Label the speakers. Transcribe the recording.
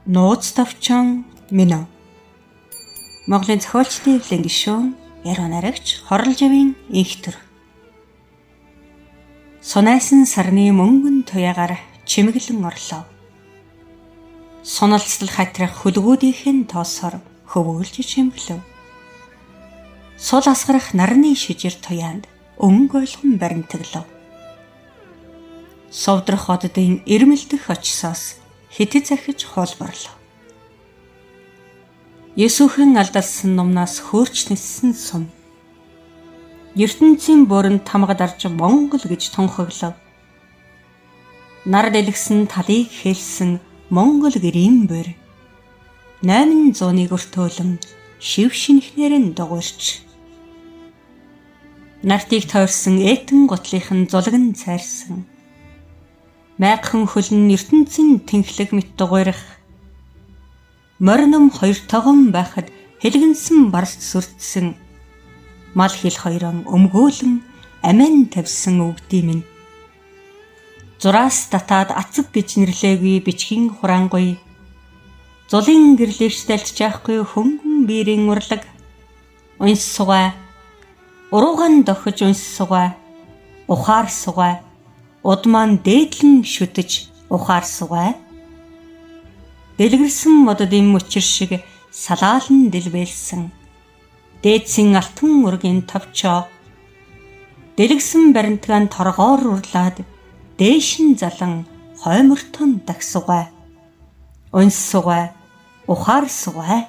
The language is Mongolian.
Speaker 1: Нууц товчон минь. Монголын зохиолчдын эвлэн гишүүн, яруу найрагч Хорлолживын инх төр. Сунайсан сарны мөнгөн туяагаар чимэглэн орлоо. Суналцлал хатрах хөлгүүдийнхэн тоосоор хөвөөлж чимглэв. Сул асгарах нарны шижир туяанд өнгө ойлгон баримтаглав. Совдрох оддын ирмэлдэх очсоос хэтэд захиж хуулбарлав. Есүхэн алдалсан нумнаас хөөрч ниссэн сум. ертөнцийн бөөрөнд тамгад арж Монгол гэж тунхаглав. Нар дэлгсэн талыг хэлсэн Монгол гэрийн бөр. 800-ыг өртөөлөн шив шинхнэр нь дугуйрч. Нартыг тойрсон этэн готлынхан зулган цайрсан. Майхан хөлн ертөнцийн тэнхлэг мэт дугуйрах. Морном хоёр тогон байхад хэлгэнсэн барс сүрдсэн. Мал хил хоёрон өмгөөлөн амин тавьсан өвгдий минь. Зураас татаад ацэг гэж нэрлээгүй бичгийн хураангуй. Зулын гэрлэгч дальж яахгүй хөнгөн биерийн урлаг. Унс сугай. Урууган дохиж унс сугай. Ухаар сугай. Удман дээдлэн шүтэж ухаар сугай. Дэлгэрсэн мододын мөчир шиг салаалан дэлбэлсэн. Дээдсийн алтан ургийн товчоо. Дэлгсэн баримтгаан торгоор урлаад дээшин залан хоймортон дагсугай. Унс сугай. Ухаар сугай.